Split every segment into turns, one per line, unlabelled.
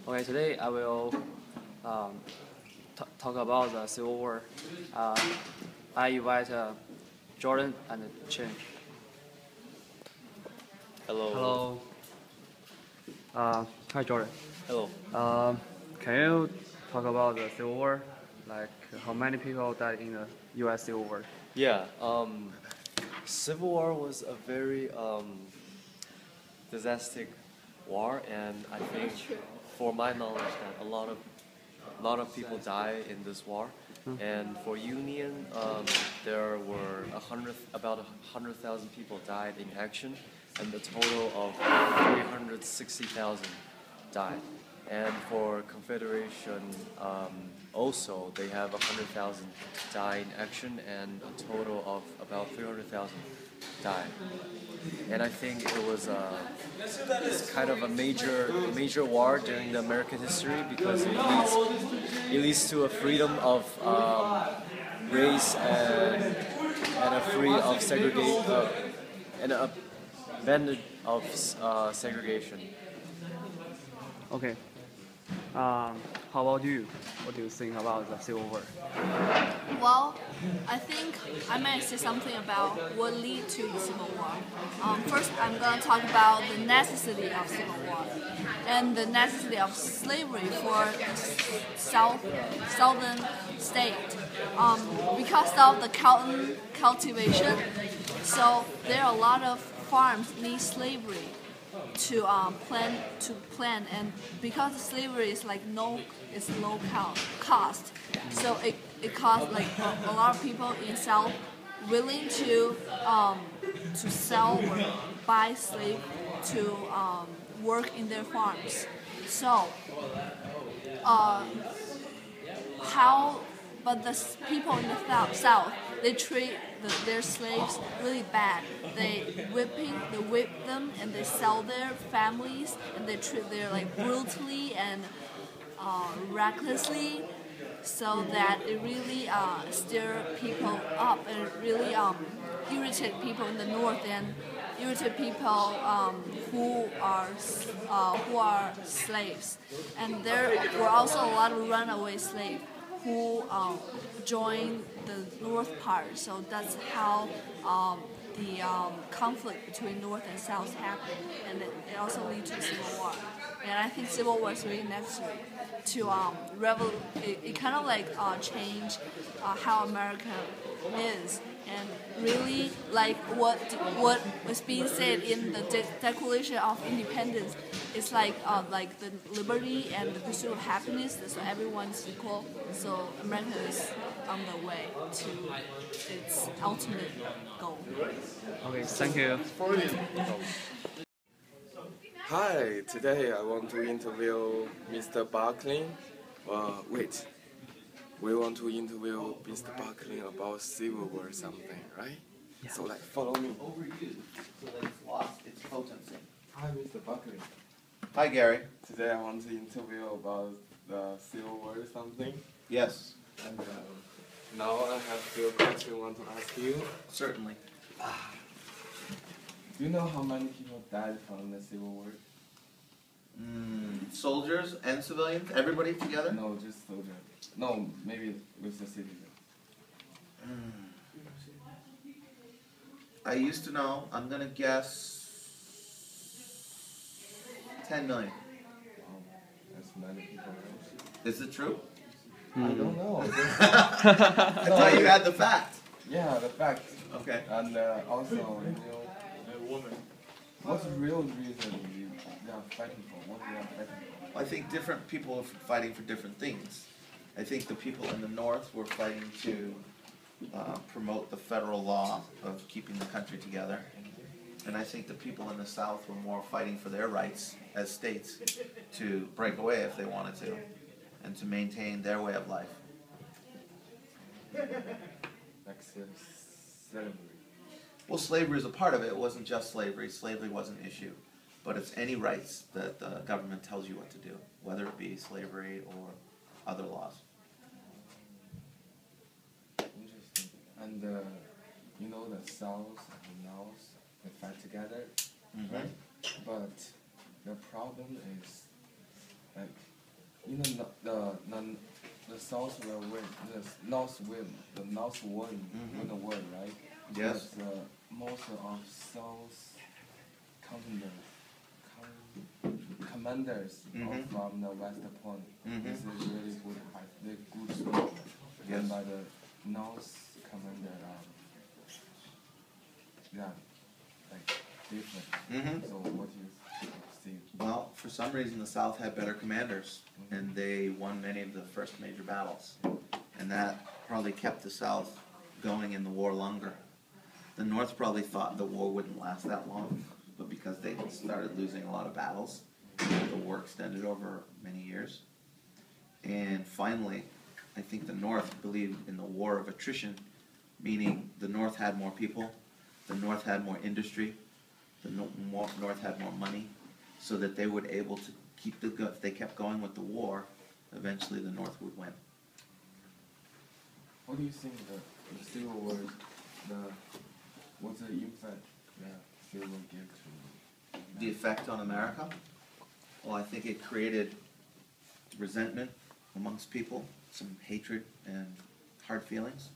Okay, today I will talk about the Civil War. I invite Jordan and Chin.
Hello.
Hello. Hi, Jordan.
Hello.
Can you talk about the Civil War? Like how many people died in the U.S. Civil War?
Yeah. Civil War was a very disastrous war, and I think, for my knowledge, that a lot of people died in this war. And for Union, there were about 100,000 people died in action, and a total of 360,000 died. And for Confederation, also they have 100,000 died in action, and a total of about 300,000 died. And I think it was it's kind of a major war during the American history because it leads to a freedom of race and a free of segregation and a ban of segregation.
Okay. How about you? What do you think about the Civil War?
Well, I think I might say something about what led to the Civil War. First, I'm going to talk about the necessity of Civil War and the necessity of slavery for southern state. Because of the cotton cultivation, so there are a lot of farms need slavery to plant, and because slavery is like low cost, so it costs like a lot of people in South willing to sell or buy slave to work in their farms. So but the people in the South, they treat their slaves really bad. They whip them, and they sell their families, and they treat them like brutally and recklessly, so that it really stir people up and really irritate people in the North and irritate people who are slaves. And there were also a lot of runaway slaves who joined the North part. So that's how the conflict between North and South happened, and it also led to Civil War. And I think Civil War is really necessary to it kind of like change how America is, and really like what was being said in the Declaration of Independence. It's like the liberty and the pursuit of happiness, so everyone's equal. So America is on the way to its ultimate goal.
Okay, thank you.
Hi, today I want to interview Mr. Barkley. Wait, we want to interview Mr. Barkley about Civil War or something, right? Yeah. So follow me.
So that it's lost its potency.
Hi, Mr. Barkley.
Hi, Gary.
Today I want to interview about the Civil War or something.
Yes.
And now I have a few questions I want to ask you.
Certainly.
Do you know how many people died from the Civil War?
Soldiers and civilians, everybody together?
No, just soldiers. No, maybe with the citizens.
I used to know. I'm gonna guess 10 million.
Wow, that's many people.
Is it true?
I don't know.
I thought you had the fact.
Yeah, the fact.
Okay.
And also, what's the real reason they are fighting for? What they are fighting for?
I think different people are fighting for different things. I think the people in the North were fighting to promote the federal law of keeping the country together. And I think the people in the South were more fighting for their rights as states to break away if they wanted to, and to maintain their way of life.
Like slavery.
Well, slavery is a part of it. It wasn't just slavery. Slavery was an issue. But it's any rights that the government tells you what to do, whether it be slavery or other laws.
Interesting. And you know the South and the North, they fight together, right? But the problem is, like, in the south will win, the north win, the north win the war, right?
Yes.
But most of south commanders are from the west point. This is really good story.
Yes.
And by the north commander, yeah, like different. So what do you see?
Well, for some reason, the South had better commanders, and they won many of the first major battles. And that probably kept the South going in the war longer. The North probably thought the war wouldn't last that long, but because they started losing a lot of battles, the war extended over many years. And finally, I think the North believed in the war of attrition, meaning the North had more people, the North had more industry, the North had more money, so that they would able to keep if they kept going with the war, eventually the North would win.
What do you think the Civil War, what's the impact the Civil War give to
The effect on America? Well, I think it created resentment amongst people, some hatred and hard feelings.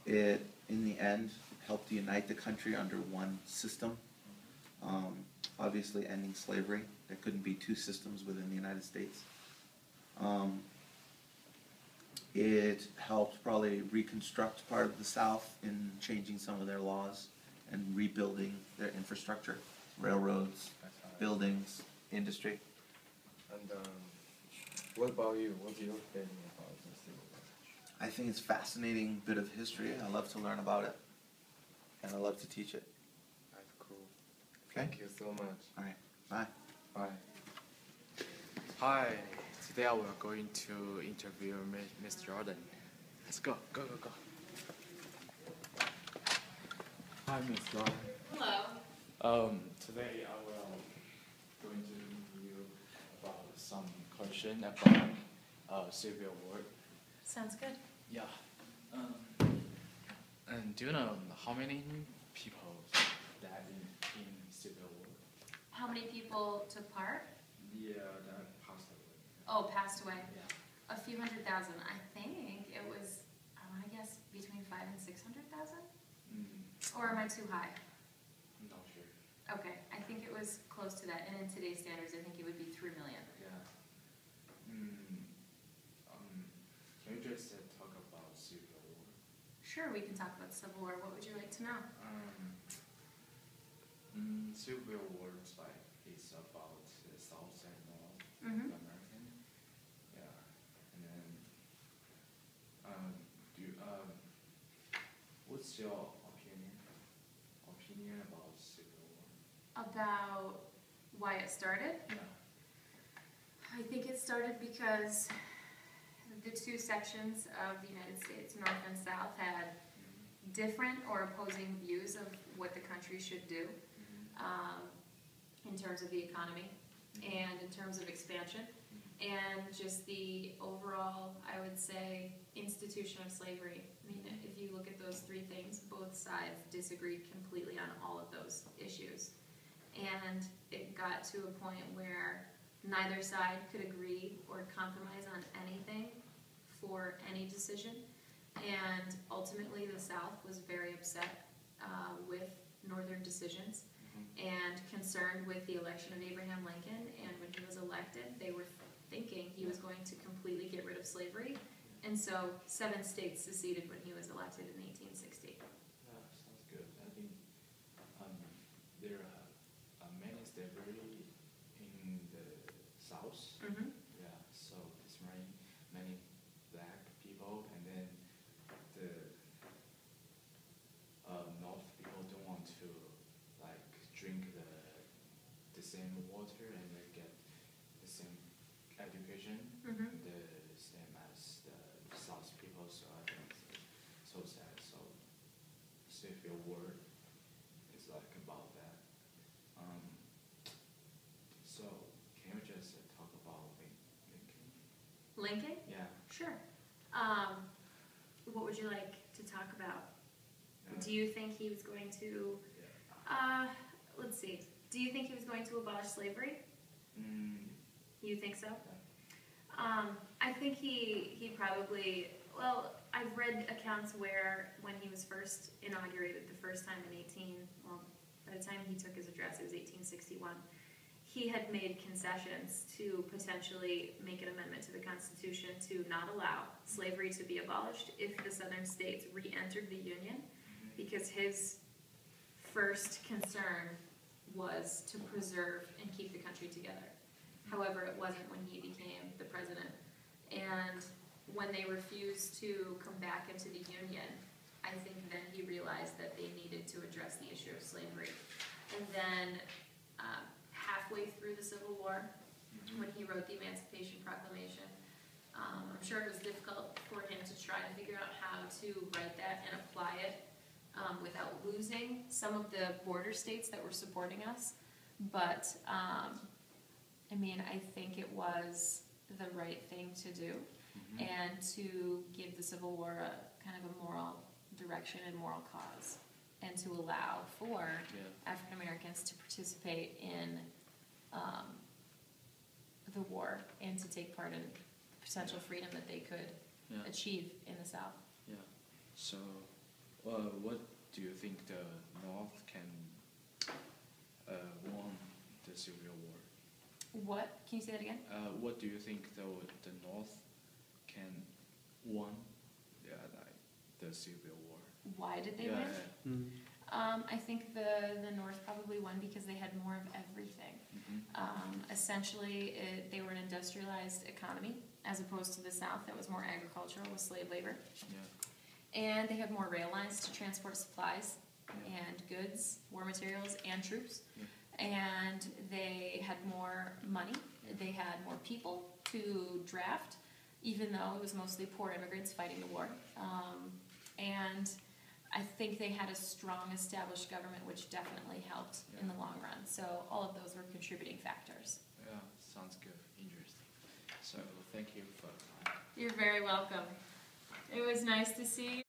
It, in the end, helped unite the country under one system. Obviously ending slavery. There couldn't be two systems within the United States. It helped probably reconstruct part of the South in changing some of their laws and rebuilding their infrastructure, railroads, buildings, industry.
And what about you? What's your feeling about the Civil War?
I think it's a fascinating bit of history. I love to learn about it, and I love to teach it.
That's cool.
Okay?
Thank you so much.
All right, bye.
Bye.
Hi, today we are going to interview Miss Jordan. Let's go, go, go, go. Hi, Miss Jordan.
Hello.
Today I will going to interview about some question about Civil War.
Sounds good.
Yeah. And do you know how many people died in Civil War?
How many people took part?
Yeah, that passed away.
Oh, passed away.
Yeah.
A few 100,000. I think it was, I want to guess, between 500,000 and 600,000? Or am I too high?
Not sure.
Okay, I think it was close to that. And in today's standards, I think it would be 3 million.
Yeah. Can you just talk about Civil War?
Sure, we can talk about the Civil War. What would you like to know?
Civil War is about the South and North
Mm-hmm.
American. Yeah. And then, what's your opinion about Civil War?
About why it started?
Yeah.
I think it started because the two sections of the United States, North and South, had different or opposing views of what the country should do in terms of the economy and in terms of expansion and just the overall, I would say, institution of slavery. I mean, if you look at those three things, both sides disagreed completely on all of those issues. And it got to a point where neither side could agree or compromise on anything for any decision. And ultimately, the South was very upset with Northern decisions and concerned with the election of Abraham Lincoln. And when he was elected, they were thinking he was going to completely get rid of slavery. And so 7 states seceded when he was elected in 1860.
Yeah, sounds good. I think there are many slavery in the South.
Mm-hmm.
Yeah, so it's many black people, and then the North people don't want to drink the same water and they get the same education,
Mm-hmm.
the same as the South people. So I think it's so sad. So Civil War is about that. So can you just talk about Lincoln?
Lincoln?
Yeah.
Sure. What would you like to talk about?
Yeah.
Do you think he was going to,
Yeah.
let's see, do you think he was going to abolish slavery?
Mm,
You think so?
yeah.
I think he probably, well, I've read accounts where when he was first inaugurated the first time in by the time he took his address, it was 1861, he had made concessions to potentially make an amendment to the Constitution to not allow slavery to be abolished if the southern states re-entered the Union, because his first concern was to preserve and keep the country together. However, it wasn't when he became the president. And when they refused to come back into the Union, I think then he realized that they needed to address the issue of slavery. And then halfway through the Civil War, when he wrote the Emancipation Proclamation, I'm sure it was difficult for him to try to figure out how to write that and apply it without losing some of the border states that were supporting us. But I mean, I think it was the right thing to do, and to give the Civil War a kind of a moral direction and moral cause, and to allow for African Americans to participate in the war and to take part in the potential freedom that they could achieve in the South.
Yeah. So, what do you think the North can won the Civil War?
What? Can you say that again?
What do you think the North can won the Civil War?
Why did they win? I think the North probably won because they had more of everything. Essentially, they were an industrialized economy as opposed to the South that was more agricultural with slave labor. And they had more rail lines to transport supplies and goods, war materials, and troops. And they had more money. They had more people to draft, even though it was mostly poor immigrants fighting the war. And I think they had a strong established government, which definitely helped in the long run. So all of those were contributing factors.
Yeah, sounds good. Interesting. So thank you for.
You're very welcome. It was nice to see you.